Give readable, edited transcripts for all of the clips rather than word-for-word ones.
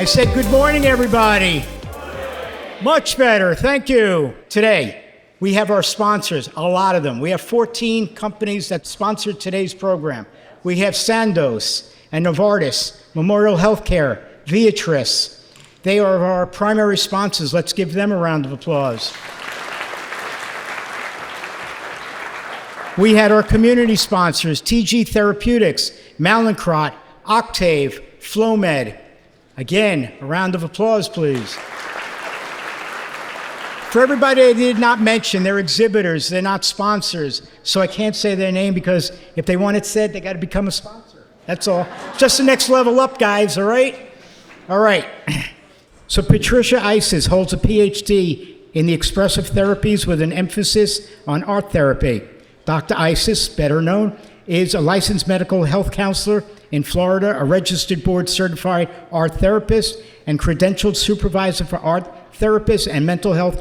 said good morning, everybody. Much better, thank you. Today, we have our sponsors, a lot of them. We have 14 companies that sponsor today's program. We have Sandoz and Novartis, Memorial Healthcare, Viatris. They are our primary sponsors. Let's give them a round of applause. We had our community sponsors, TG Therapeutics, Mallinckrodt, Octave, FlowMed. Again, a round of applause, please. For everybody I did not mention, they're exhibitors, they're not sponsors, so I can't say their name because if they want it said, they got to become a sponsor. That's all. Just the next level up, guys, all right? All right. So Patricia Isis holds a PhD in the expressive therapies with an emphasis on art therapy. Dr. Isis, better known, is a licensed medical health counselor in Florida, a registered board-certified art therapist, and credentialed supervisor for art therapists and mental health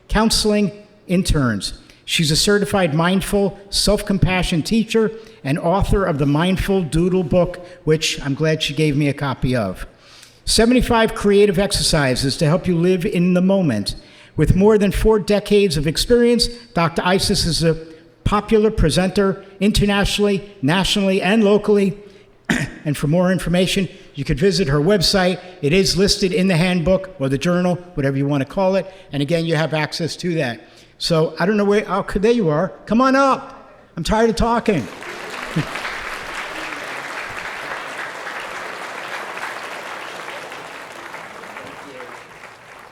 counseling interns. She's a certified mindful self-compassion teacher and author of the Mindful Doodle book, which I'm glad she gave me a copy of. 75 creative exercises to help you live in the moment. With more than 4 decades of experience, Dr. Isis is a popular presenter internationally, nationally, and locally. And for more information, you could visit her website. It is listed in the handbook or the journal, whatever you want to call it. And again, you have access to that. So I don't know where, oh, there you are. Come on up. I'm tired of talking.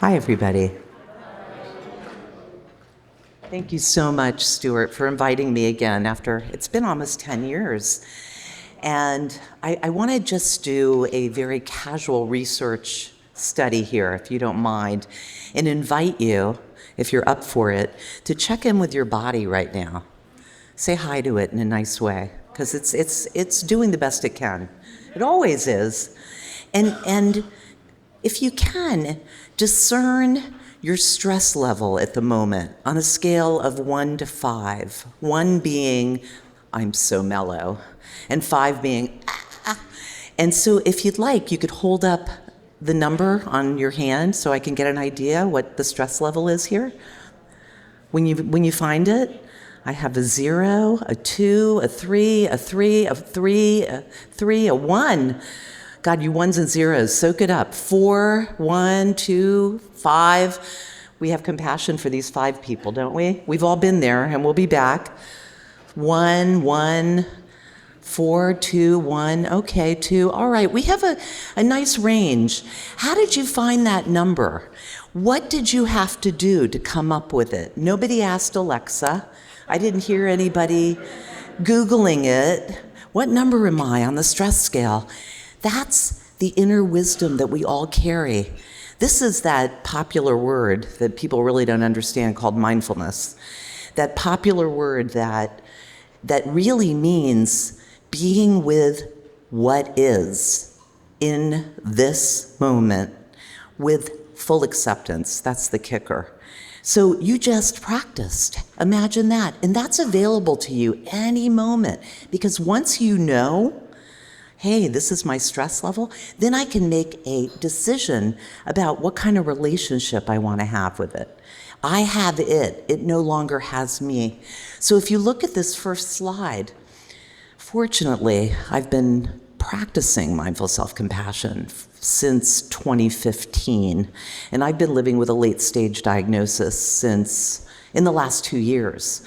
Hi, everybody. Thank you so much, Stuart, for inviting me again after it's been almost 10 years. And I want to just do a very casual research study here, if you don't mind, and invite you, if you're up for it, to check in with your body right now. Say hi to it in a nice way, because it's doing the best it can. It always is. And if you can, discern your stress level at the moment on a scale of 1 to 5. 1 being, I'm so mellow, and 5 being, ah. And so if you'd like, you could hold up the number on your hand so I can get an idea what the stress level is here. When you find it, I have a 0, a 2, a 3, a 3, a 3, a 3, a 1. God, you ones and zeros, soak it up. 4, 1, 2, 5. We have compassion for these 5 people, don't we? We've all been there, and we'll be back. 1, 1, 4, 2, 1. Okay, 2. All right, we have a nice range. How did you find that number? What did you have to do to come up with it? Nobody asked Alexa. I didn't hear anybody Googling it. What number am I on the stress scale? That's the inner wisdom that we all carry. This is that popular word that people really don't understand called mindfulness. That popular word that really means being with what is in this moment with full acceptance. That's the kicker. So you just practiced. Imagine that. And that's available to you any moment, because once you know, hey, this is my stress level, then I can make a decision about what kind of relationship I want to have with it. I have it. It no longer has me. So if you look at this first slide, fortunately, I've been practicing mindful self-compassion since 2015, and I've been living with a late-stage diagnosis since in the last 2 years.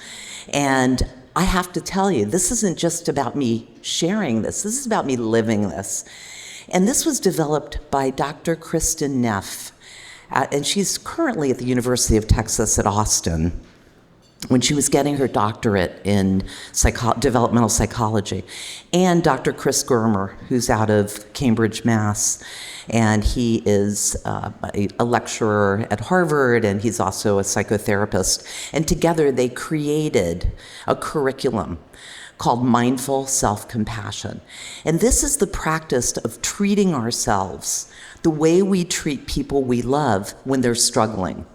And I have to tell you, this isn't just about me sharing this. This is about me living this. And this was developed by Dr. Kristen Neff, and she's currently at the University of Texas at Austin, when she was getting her doctorate in developmental psychology, and Dr. Chris Germer, who's out of Cambridge, Mass., and he is a lecturer at Harvard, and he's also a psychotherapist. And together they created a curriculum called Mindful Self-Compassion. And this is the practice of treating ourselves the way we treat people we love when they're struggling.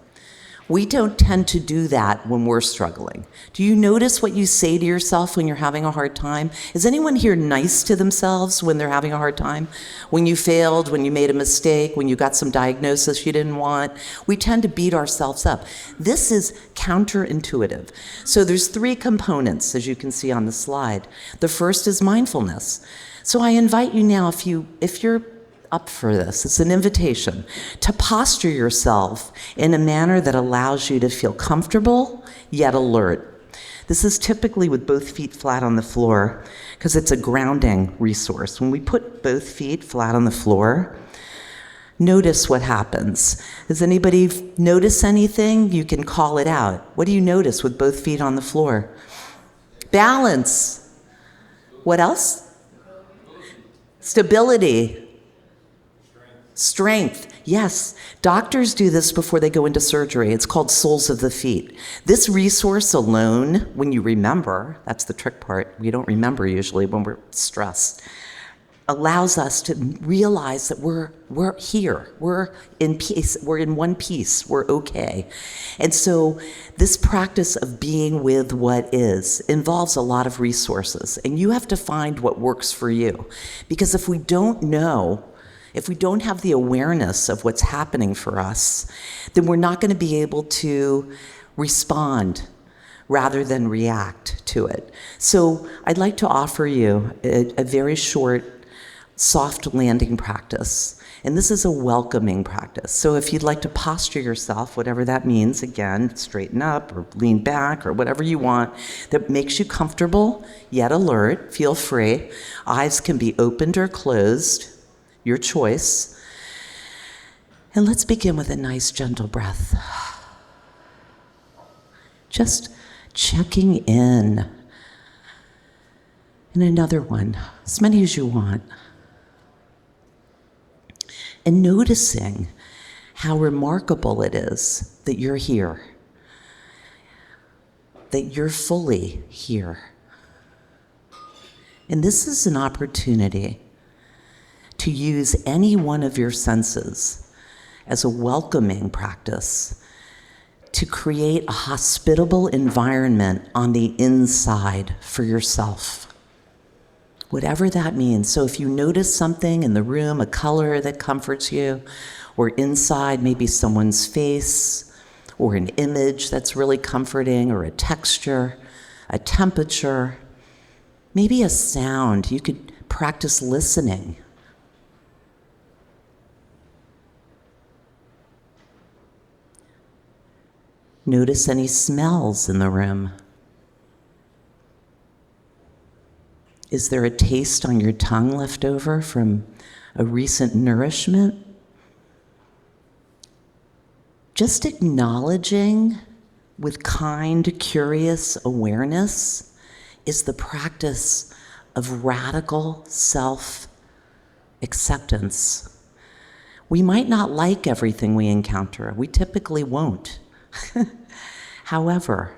We don't tend to do that when we're struggling. Do you notice what you say to yourself when you're having a hard time? Is anyone here nice to themselves when they're having a hard time? When you failed, when you made a mistake, when you got some diagnosis you didn't want? We tend to beat ourselves up. This is counterintuitive. So there's 3 components, as you can see on the slide. The first is mindfulness. So I invite you now, if you're up for this, it's an invitation to posture yourself in a manner that allows you to feel comfortable yet alert. This is typically with both feet flat on the floor because it's a grounding resource. When we put both feet flat on the floor, notice what happens. Does anybody notice anything? You can call it out. What do you notice with both feet on the floor? Balance. What else? Stability. Strength, yes. Doctors do this before they go into surgery. It's called soles of the feet. This resource alone, when you remember, that's the trick part, we don't remember usually when we're stressed, allows us to realize that we're here, we're in peace, we're in one piece, we're okay. And so this practice of being with what is involves a lot of resources, and you have to find what works for you. Because if we don't know, if we don't have the awareness of what's happening for us, then we're not going to be able to respond rather than react to it. So I'd like to offer you a very short, soft landing practice. And this is a welcoming practice. So if you'd like to posture yourself, whatever that means, again, straighten up or lean back or whatever you want that makes you comfortable yet alert, feel free. Eyes can be opened or closed. Your choice. And let's begin with a nice, gentle breath. Just checking in. And another one, as many as you want. And noticing how remarkable it is that you're here, that you're fully here. And this is an opportunity to use any one of your senses as a welcoming practice to create a hospitable environment on the inside for yourself. Whatever that means. So if you notice something in the room, a color that comforts you, or inside maybe someone's face, or an image that's really comforting, or a texture, a temperature, maybe a sound, you could practice listening. Notice any smells in the room. Is there a taste on your tongue left over from a recent nourishment? Just acknowledging with kind, curious awareness is the practice of radical self-acceptance. We might not like everything we encounter. We typically won't. However,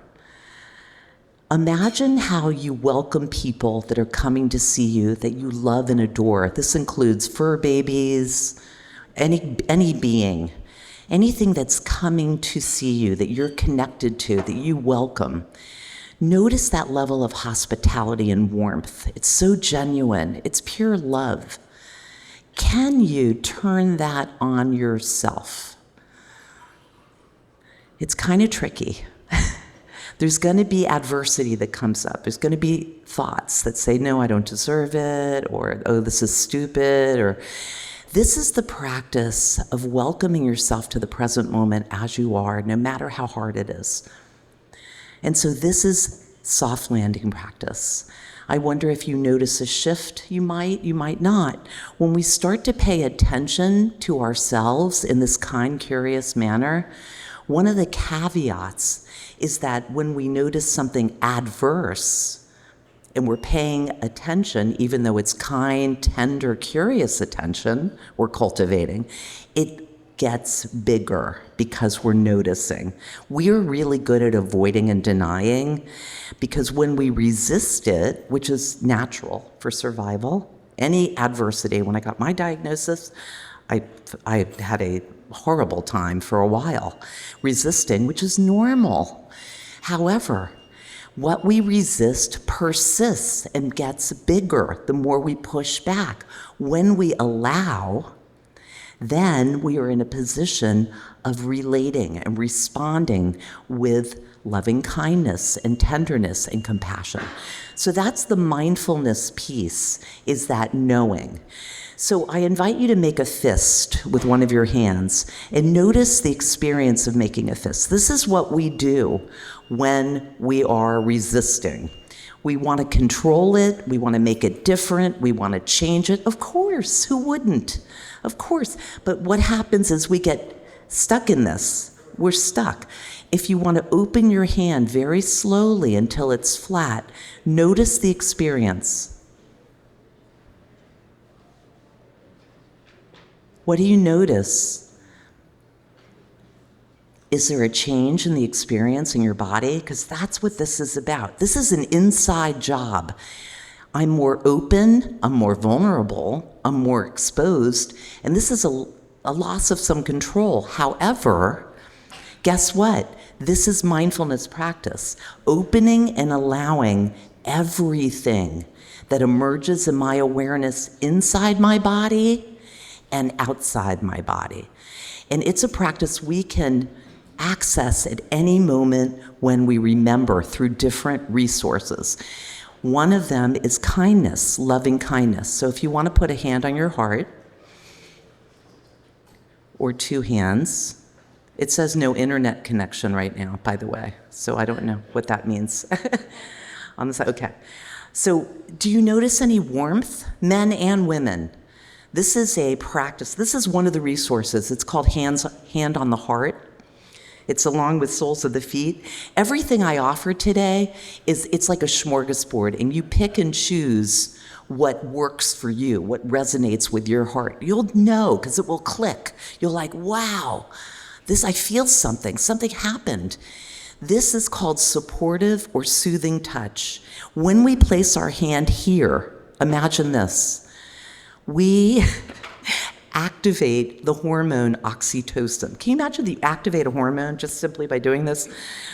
imagine how you welcome people that are coming to see you that you love and adore. This includes fur babies, any being, anything that's coming to see you, that you're connected to, that you welcome. Notice that level of hospitality and warmth. It's so genuine. It's pure love. Can you turn that on yourself? It's kind of tricky. There's going to be adversity that comes up. There's going to be thoughts that say, no, I don't deserve it, or, oh, this is stupid, or this is the practice of welcoming yourself to the present moment as you are, no matter how hard it is. And so this is soft landing practice. I wonder if you notice a shift. You might not. When we start to pay attention to ourselves in this kind, curious manner, one of the caveats is that when we notice something adverse and we're paying attention, even though it's kind, tender, curious attention we're cultivating, it gets bigger because we're noticing. We're really good at avoiding and denying because when we resist it, which is natural for survival, any adversity, when I got my diagnosis, I had a horrible time for a while resisting, which is normal. However, what we resist persists and gets bigger the more we push back. When we allow, then we are in a position of relating and responding with loving kindness and tenderness and compassion. So that's the mindfulness piece, is that knowing. So I invite you to make a fist with one of your hands and notice the experience of making a fist. This is what we do when we are resisting. We want to control it, we want to make it different, we want to change it. Of course, who wouldn't? Of course. But what happens is we get stuck in this. We're stuck. If you want to open your hand very slowly until it's flat, notice the experience. What do you notice? Is there a change in the experience in your body? Because that's what this is about. This is an inside job. I'm more open, I'm more vulnerable, I'm more exposed, and this is a loss of some control. However, guess what? This is mindfulness practice, opening and allowing everything that emerges in my awareness inside my body and outside my body. And it's a practice we can access at any moment when we remember through different resources. One of them is kindness, loving kindness. So if you want to put a hand on your heart, or two hands, it says no internet connection right now, by the way, so I don't know what that means. On the side, okay. So do you notice any warmth, men and women? This is a practice. This is one of the resources. It's called Hand on the Heart. It's along with Soles of the Feet. Everything I offer today it's like a smorgasbord, and you pick and choose what works for you, what resonates with your heart. You'll know, because it will click. You're like, wow, I feel something happened. This is called supportive or soothing touch. When we place our hand here, imagine this. We activate the hormone oxytocin. Can you imagine that you activate a hormone just simply by doing this?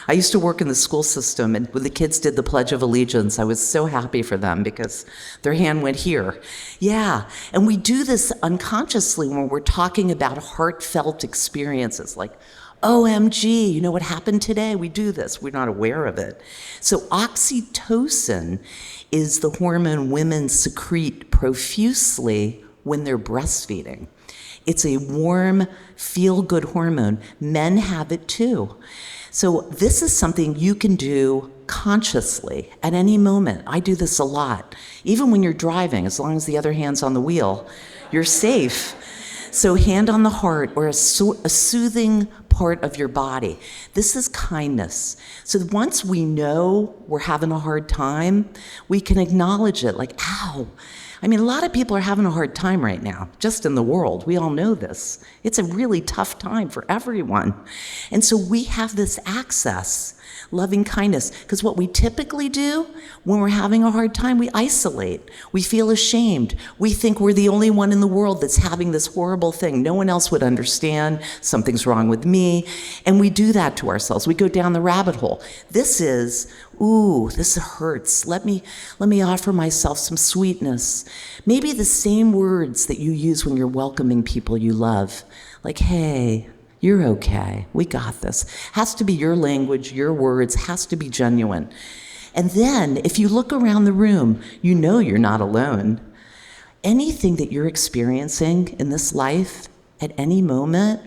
I used to work in the school system, and when the kids did the Pledge of Allegiance, I was so happy for them because their hand went here. Yeah, and we do this unconsciously when we're talking about heartfelt experiences like, OMG, you know what happened today? We do this. We're not aware of it. So oxytocin is the hormone women secrete profusely when they're breastfeeding. It's a warm, feel-good hormone. Men have it too. So this is something you can do consciously at any moment. I do this a lot. Even when you're driving, as long as the other hand's on the wheel, you're safe. So hand on the heart, or a soothing part of your body. This is kindness. So once we know we're having a hard time, we can acknowledge it, like, ow. I mean, a lot of people are having a hard time right now, just in the world. We all know this. It's a really tough time for everyone. And so we have this access, loving kindness, because what we typically do when we're having a hard time, we isolate. We feel ashamed. We think we're the only one in the world that's having this horrible thing. No one else would understand. Something's wrong with me. And we do that to ourselves. We go down the rabbit hole. This is, ooh, this hurts. Let me offer myself some sweetness. Maybe the same words that you use when you're welcoming people you love. Like, hey, you're okay. We got this. Has to be your language, your words, has to be genuine. And then if you look around the room, you know you're not alone. Anything that you're experiencing in this life at any moment,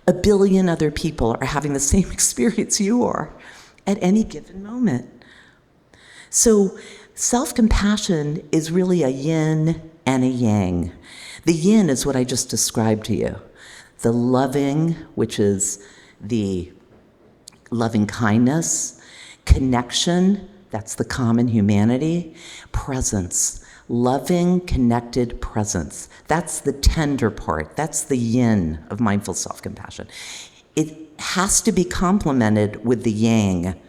1 billion other people are having the same experience you are at any given moment. So self-compassion is really a yin and a yang. The yin is what I just described to you. The loving, which is the loving kindness, connection, that's the common humanity, presence, loving, connected presence. That's the tender part. That's the yin of mindful self-compassion. It has to be complemented with the yang,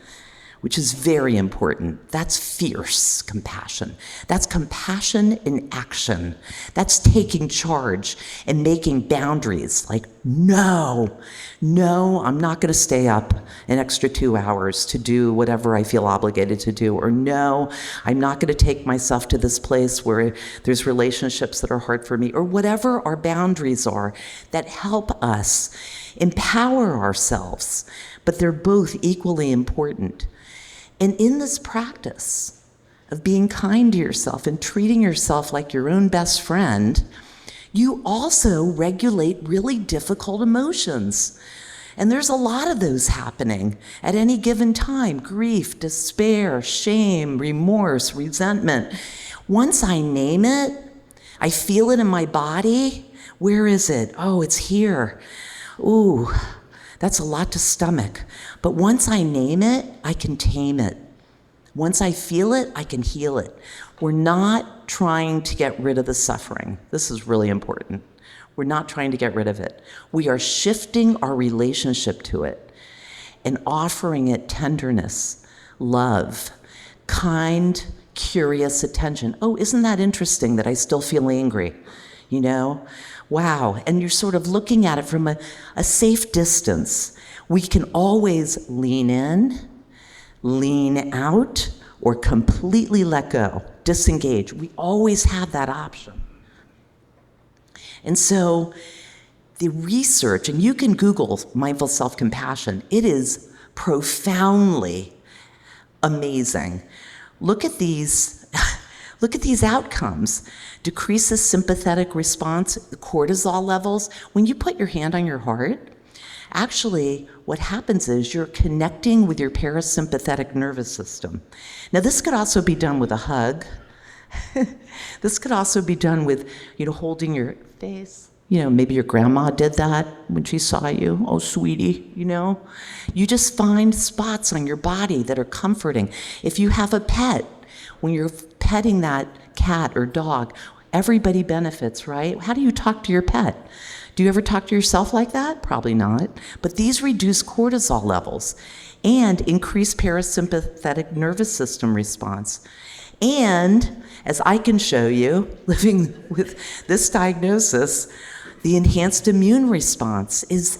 which is very important. That's fierce compassion. That's compassion in action. That's taking charge and making boundaries. Like, no, I'm not going to stay up an extra 2 hours to do whatever I feel obligated to do. Or no, I'm not going to take myself to this place where there's relationships that are hard for me. Or whatever our boundaries are that help us empower ourselves. But they're both equally important. And in this practice of being kind to yourself and treating yourself like your own best friend, you also regulate really difficult emotions. And there's a lot of those happening at any given time: grief, despair, shame, remorse, resentment. Once I name it, I feel it in my body. Where is it? Oh, it's here. Ooh, that's a lot to stomach. But once I name it, I can tame it. Once I feel it, I can heal it. We're not trying to get rid of the suffering. This is really important. We're not trying to get rid of it. We are shifting our relationship to it and offering it tenderness, love, kind, curious attention. Oh, isn't that interesting that I still feel angry? You know? Wow. And you're sort of looking at it from a safe distance. We can always lean in, lean out, or completely let go, disengage. We always have that option. And so the research, and you can Google mindful self-compassion, it is profoundly amazing. Look at these outcomes. Decreases sympathetic response, cortisol levels. When you put your hand on your heart, actually what happens is you're connecting with your parasympathetic nervous system. Now this could also be done with a hug. This could also be done with, holding your face. Maybe your grandma did that when she saw you. Oh, sweetie, You just find spots on your body that are comforting. If you have a pet, when you're petting that cat or dog, everybody benefits, right? How do you talk to your pet? Do you ever talk to yourself like that? Probably not. But these reduce cortisol levels and increase parasympathetic nervous system response. And as I can show you, living with this diagnosis, the enhanced immune response is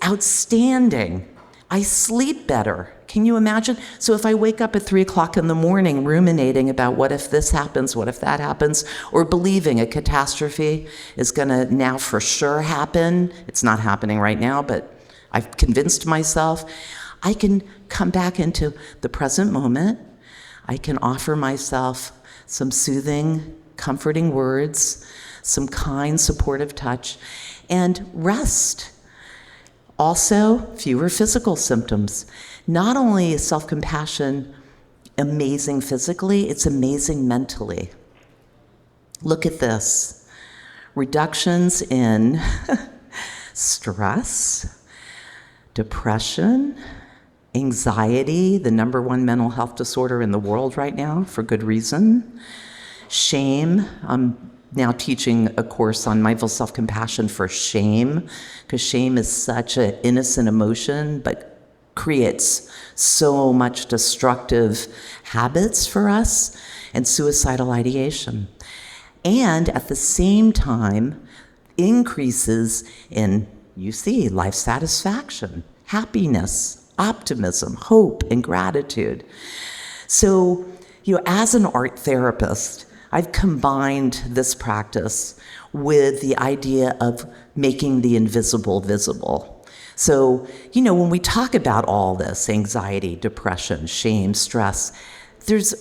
outstanding. I sleep better. Can you imagine? So if I wake up at 3 o'clock in the morning ruminating about what if this happens, what if that happens, or believing a catastrophe is gonna now for sure happen, it's not happening right now, but I've convinced myself, I can come back into the present moment. I can offer myself some soothing, comforting words, some kind, supportive touch, and rest. Also, fewer physical symptoms. Not only is self-compassion amazing physically, it's amazing mentally. Look at this. Reductions in stress, depression, anxiety, the #1 mental health disorder in the world right now, for good reason. Shame. I'm now teaching a course on mindful self-compassion for shame, because shame is such an innocent emotion, but creates so much destructive habits for us and suicidal ideation. And at the same time, increases in, life satisfaction, happiness, optimism, hope, and gratitude. So, as an art therapist, I've combined this practice with the idea of making the invisible visible. So, when we talk about all this, anxiety, depression, shame, stress,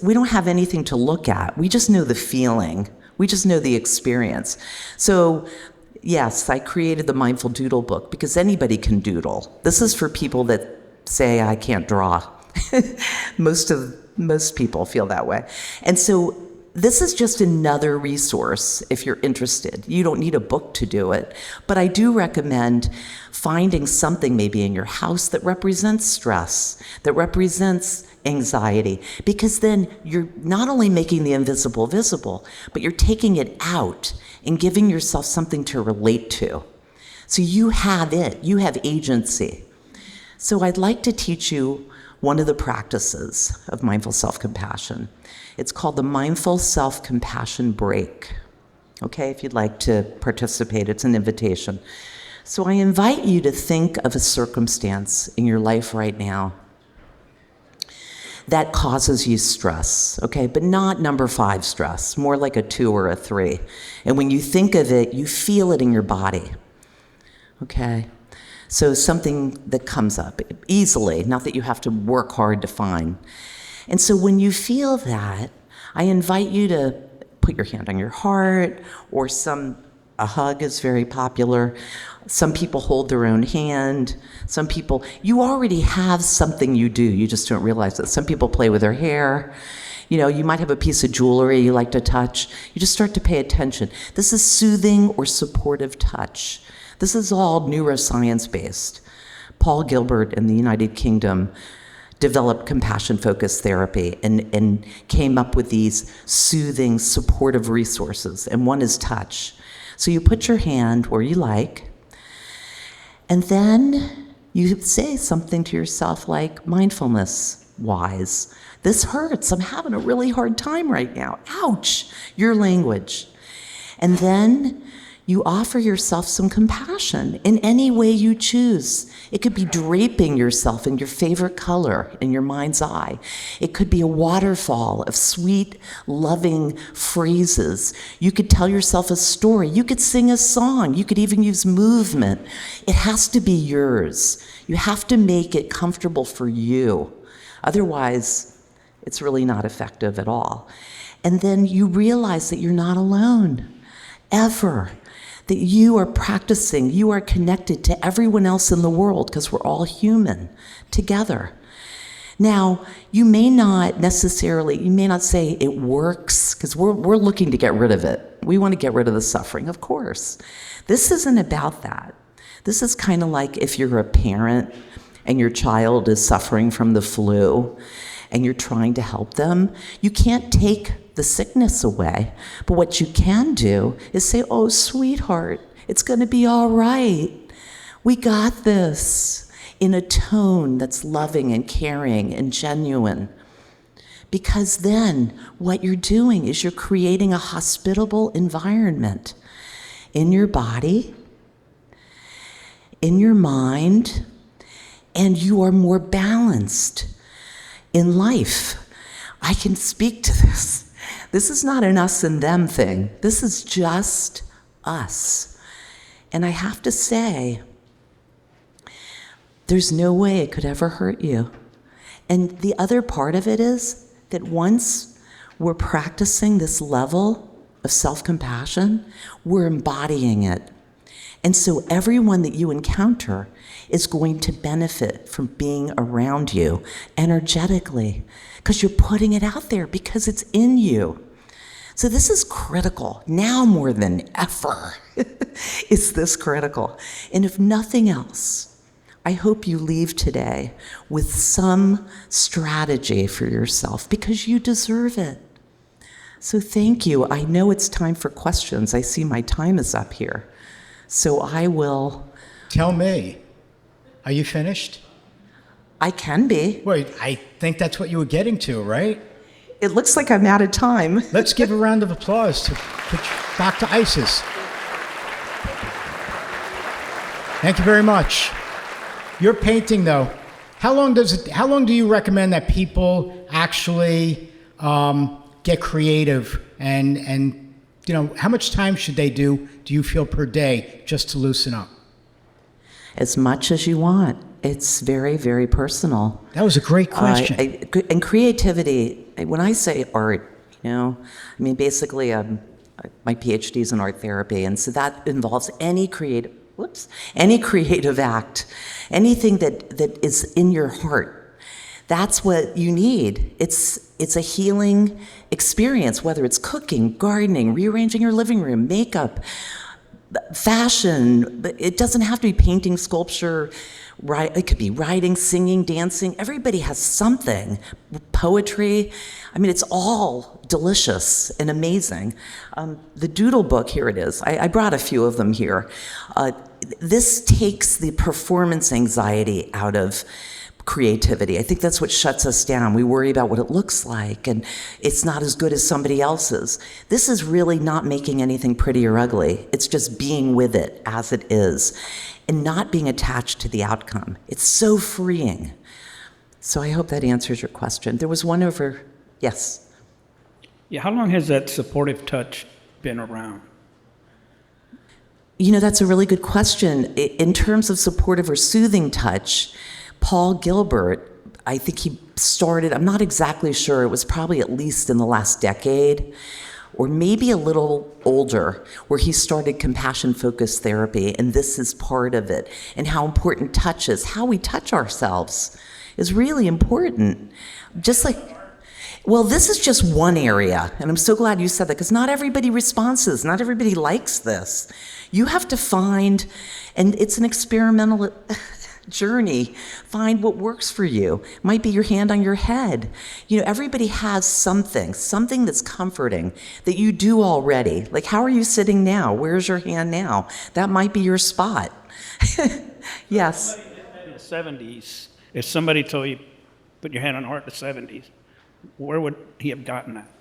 we don't have anything to look at. We just know the feeling. We just know the experience. So, yes, I created the Mindful Doodle book because anybody can doodle. This is for people that say, I can't draw. Most people feel that way. And so this is just another resource if you're interested. You don't need a book to do it, but I do recommend finding something maybe in your house that represents stress, that represents anxiety, because then you're not only making the invisible visible, but you're taking it out and giving yourself something to relate to. So you have it, you have agency. So I'd like to teach you one of the practices of mindful self-compassion. It's called the Mindful Self-Compassion Break. Okay, if you'd like to participate, it's an invitation. So I invite you to think of a circumstance in your life right now that causes you stress, okay? But not number 5 stress, more like a 2 or a 3. And when you think of it, you feel it in your body, okay? So something that comes up easily, not that you have to work hard to find. And so when you feel that, I invite you to put your hand on your heart, or a hug is very popular. Some people hold their own hand. Some people, you already have something you do, you just don't realize it. Some people play with their hair. You know, you might have a piece of jewelry you like to touch. You just start to pay attention. This is soothing or supportive touch. This is all neuroscience-based. Paul Gilbert in the United Kingdom developed compassion-focused therapy and came up with these soothing, supportive resources, and one is touch. So you put your hand where you like, and then you say something to yourself like, mindfulness-wise, this hurts, I'm having a really hard time right now. Ouch, your language. And then you offer yourself some compassion in any way you choose. It could be draping yourself in your favorite color in your mind's eye. It could be a waterfall of sweet, loving phrases. You could tell yourself a story. You could sing a song. You could even use movement. It has to be yours. You have to make it comfortable for you. Otherwise, it's really not effective at all. And then you realize that you're not alone, ever. That you are practicing, you are connected to everyone else in the world, because we're all human together. Now, you may not say it works, because we're looking to get rid of it. We want to get rid of the suffering, of course. This isn't about that. This is kind of like if you're a parent and your child is suffering from the flu and you're trying to help them. You can't take the sickness away. But what you can do is say, oh, sweetheart, it's going to be all right. We got this, in a tone that's loving and caring and genuine. Because then what you're doing is you're creating a hospitable environment in your body, in your mind, and you are more balanced in life. I can speak to this. This is not an us and them thing. This is just us. And I have to say, there's no way it could ever hurt you. And the other part of it is that once we're practicing this level of self-compassion, we're embodying it. And so everyone that you encounter is going to benefit from being around you energetically, because you're putting it out there, because it's in you. So this is critical. Now more than ever is this critical. And if nothing else, I hope you leave today with some strategy for yourself, because you deserve it. So thank you. I know it's time for questions. I see my time is up here. So I will... Tell me, are you finished? I can be. Wait, I think that's what you were getting to, right? It looks like I'm out of time. Let's give a round of applause to Dr. Isis. Thank you very much. Your painting, though, how long do you recommend that people actually get creative, and you know, how much time should they do you feel per day just to loosen up? As much as you want. It's very, very personal. That was a great question. And creativity, when I say art, you know, I mean, basically, my PhD is in art therapy, and so that involves any creative act, anything that is in your heart. That's what you need. It's a healing experience, whether it's cooking, gardening, rearranging your living room, makeup, fashion. It doesn't have to be painting, sculpture, it could be writing, singing, dancing. Everybody has something. Poetry. I mean, it's all delicious and amazing. The doodle book, here it is. I brought a few of them here. This takes the performance anxiety out of creativity. I think that's what shuts us down. We worry about what it looks like, and it's not as good as somebody else's. This is really not making anything pretty or ugly. It's just being with it as it is and not being attached to the outcome. It's so freeing. So I hope that answers your question. There was one over, yes. Yeah, how long has that supportive touch been around? You know, that's a really good question. In terms of supportive or soothing touch, Paul Gilbert, I think he started, I'm not exactly sure, it was probably at least in the last decade, or maybe a little older, where he started compassion-focused therapy, and this is part of it. And how important touch is, how we touch ourselves is really important. Just like, well, this is just one area, and I'm so glad you said that, because not everybody responds, not everybody likes this. You have to find, and it's an experimental journey, find what works for you. It might be your hand on your head. You know, everybody has something that's comforting that you do already. Like, how are you sitting now? Where's your hand now? That might be your spot. Yes. In the 70s, if somebody told you, put your hand on the heart in the 70s, where would he have gotten that?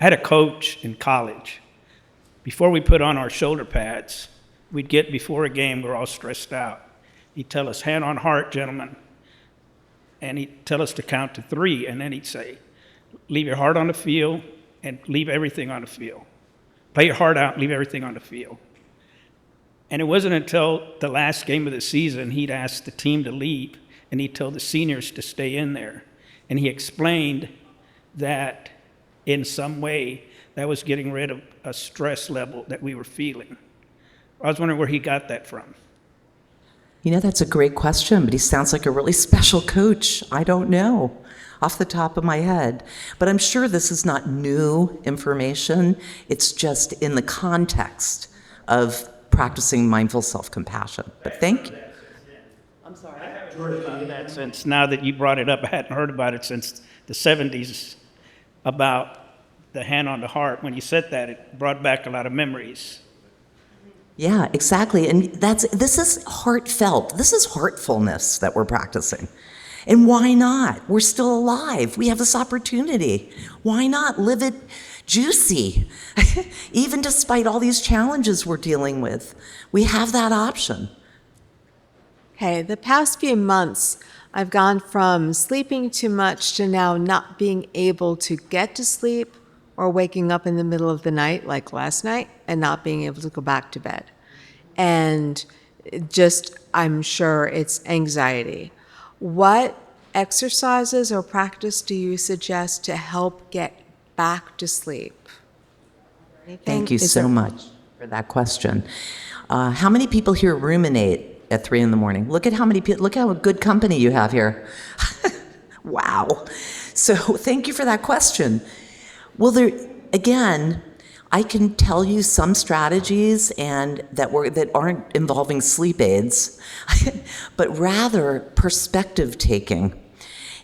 I had a coach in college. Before we put on our shoulder pads, we'd get before a game, we're all stressed out. He'd tell us, hand on heart, gentlemen. And he'd tell us to count to 3, and then he'd say, leave your heart on the field and leave everything on the field. Play your heart out, leave everything on the field. And it wasn't until the last game of the season he'd ask the team to leave, and he'd tell the seniors to stay in there. And he explained that in some way that was getting rid of a stress level that we were feeling. I was wondering where he got that from. You know, that's a great question, but he sounds like a really special coach. I don't know off the top of my head. But I'm sure this is not new information. It's just in the context of practicing mindful self-compassion. But thank you. I'm sorry. I haven't heard about that since, now that you brought it up, I hadn't heard about it since the 70s, about the hand on the heart. When you said that, it brought back a lot of memories. Yeah, exactly. And this is heartfelt. This is heartfulness that we're practicing. And why not? We're still alive. We have this opportunity. Why not live it juicy? Even despite all these challenges we're dealing with, we have that option. Okay, the past few months, I've gone from sleeping too much to now not being able to get to sleep, or waking up in the middle of the night, like last night, and not being able to go back to bed. And just, I'm sure it's anxiety. What exercises or practice do you suggest to help get back to sleep? Thank you so much for that question. How many people here ruminate at 3 a.m? Look at how many people, look how good company you have here. Wow. So thank you for that question. Well, again, I can tell you some strategies that aren't involving sleep aids, but rather perspective taking.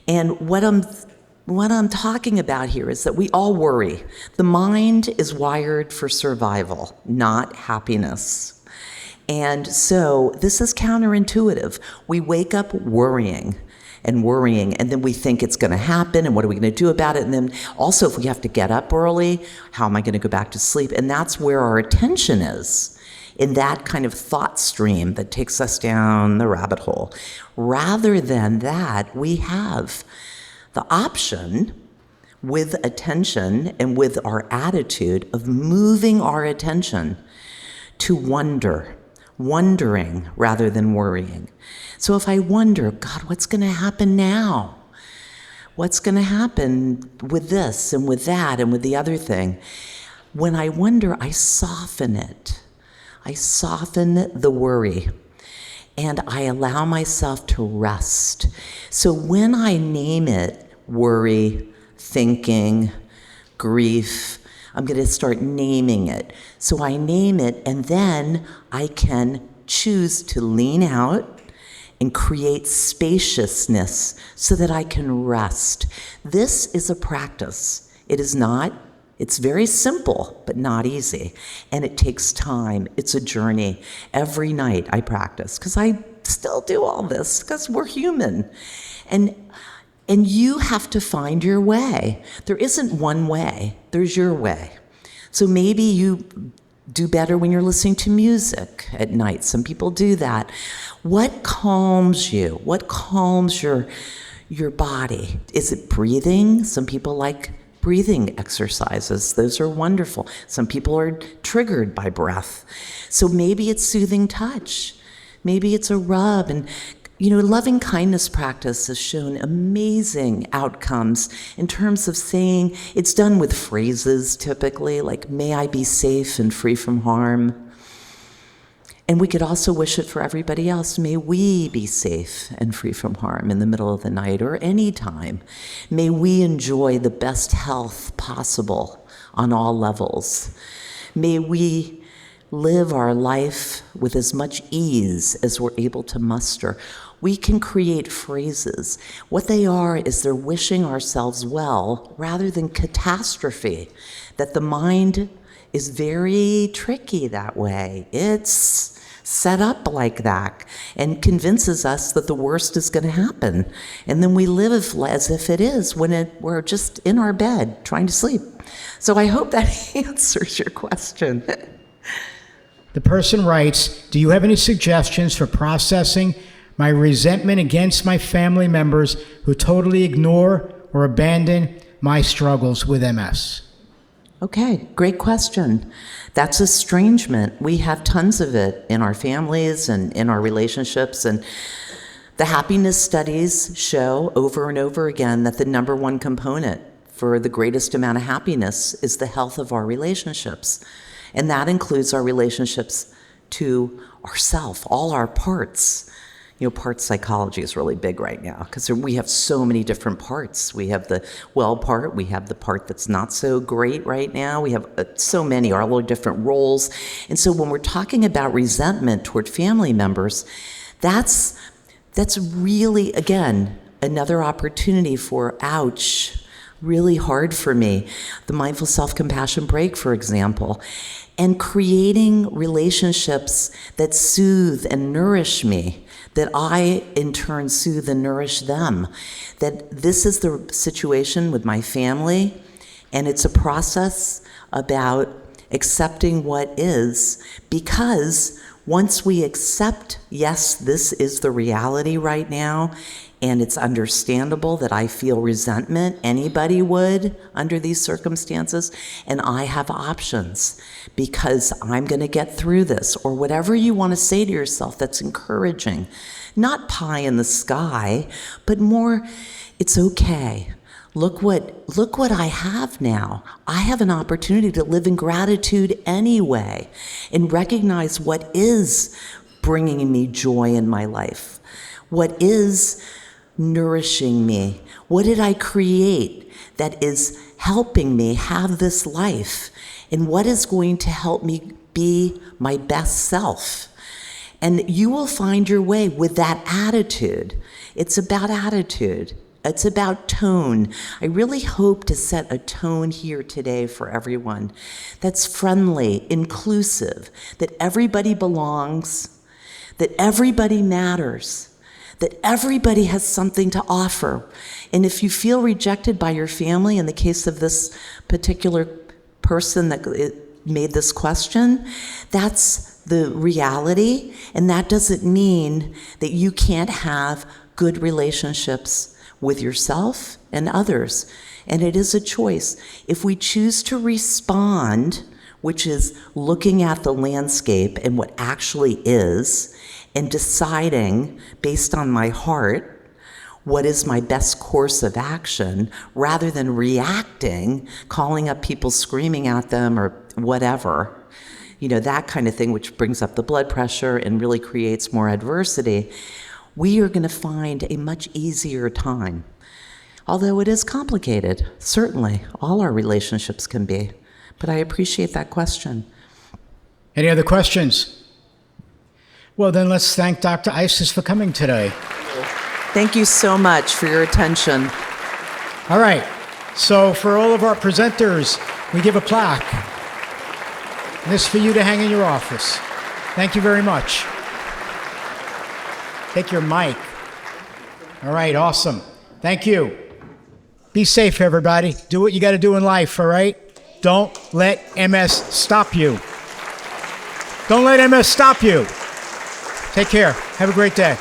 And what I'm talking about here is that we all worry. The mind is wired for survival, not happiness. And so this is counterintuitive. We wake up worrying, and then we think it's going to happen, and what are we going to do about it? And then also, if we have to get up early, how am I going to go back to sleep? And that's where our attention is, in that kind of thought stream that takes us down the rabbit hole. Rather than that, we have the option with attention and with our attitude of moving our attention to wondering rather than worrying. So if I wonder, God, what's going to happen now? What's going to happen with this and with that and with the other thing? When I wonder, I soften it. I soften the worry, and I allow myself to rest. So when I name it, worry, thinking, grief, I'm going to start naming it. So I name it, and then I can choose to lean out and create spaciousness so that I can rest. This is a practice. It's very simple, but not easy. And it takes time. It's a journey. Every night I practice, because I still do all this because we're human. And you have to find your way. There isn't one way, there's your way. So maybe you do better when you're listening to music at night. Some people do that. What calms you? What calms your body? Is it breathing? Some people like breathing exercises. Those are wonderful. Some people are triggered by breath. So maybe it's soothing touch. Maybe it's a rub. And loving kindness practice has shown amazing outcomes in terms of saying, it's done with phrases typically, like, may I be safe and free from harm. And we could also wish it for everybody else. May we be safe and free from harm in the middle of the night or any time. May we enjoy the best health possible on all levels. May we live our life with as much ease as we're able to muster. We can create phrases. What they are is they're wishing ourselves well rather than catastrophe, that the mind is very tricky that way. It's set up like that and convinces us that the worst is going to happen. And then we live as if it is when we're just in our bed trying to sleep. So I hope that answers your question. The person writes, do you have any suggestions for processing my resentment against my family members who totally ignore or abandon my struggles with MS? Okay, great question. That's estrangement. We have tons of it in our families and in our relationships. And the happiness studies show over and over again that the number one component for the greatest amount of happiness is the health of our relationships. And that includes our relationships to ourself, all our parts. Part psychology is really big right now because we have so many different parts. We have the well part, we have the part that's not so great right now. We have so many, all the different roles. And so when we're talking about resentment toward family members, that's really, again, another opportunity for, ouch, really hard for me. The mindful self-compassion break, for example, and creating relationships that soothe and nourish me, that I, in turn, soothe and nourish them. That this is the situation with my family, and it's a process about accepting what is, because once we accept, yes, this is the reality right now, and it's understandable that I feel resentment, anybody would under these circumstances, and I have options because I'm going to get through this, or whatever you want to say to yourself that's encouraging. Not pie in the sky, but more, it's okay. Look what I have now. I have an opportunity to live in gratitude anyway and recognize what is bringing me joy in my life, what is nourishing me. What did I create that is helping me have this life? And what is going to help me be my best self? And you will find your way with that attitude. It's about attitude. It's about tone. I really hope to set a tone here today for everyone that's friendly, inclusive, that everybody belongs, that everybody matters, that everybody has something to offer. And if you feel rejected by your family, in the case of this particular person that made this question, that's the reality, and that doesn't mean that you can't have good relationships with yourself and others. And it is a choice. If we choose to respond, which is looking at the landscape and what actually is, and deciding based on my heart what is my best course of action, rather than reacting, calling up people, screaming at them, or whatever, that kind of thing, which brings up the blood pressure and really creates more adversity, we are going to find a much easier time. Although it is complicated, certainly, all our relationships can be. But I appreciate that question. Any other questions? Well, then let's thank Dr. Isis for coming today. Thank you so much for your attention. All right. So for all of our presenters, we give a plaque. And this is for you to hang in your office. Thank you very much. Take your mic. All right, awesome. Thank you. Be safe, everybody. Do what you got to do in life, all right? Don't let MS stop you. Don't let MS stop you. Take care. Have a great day.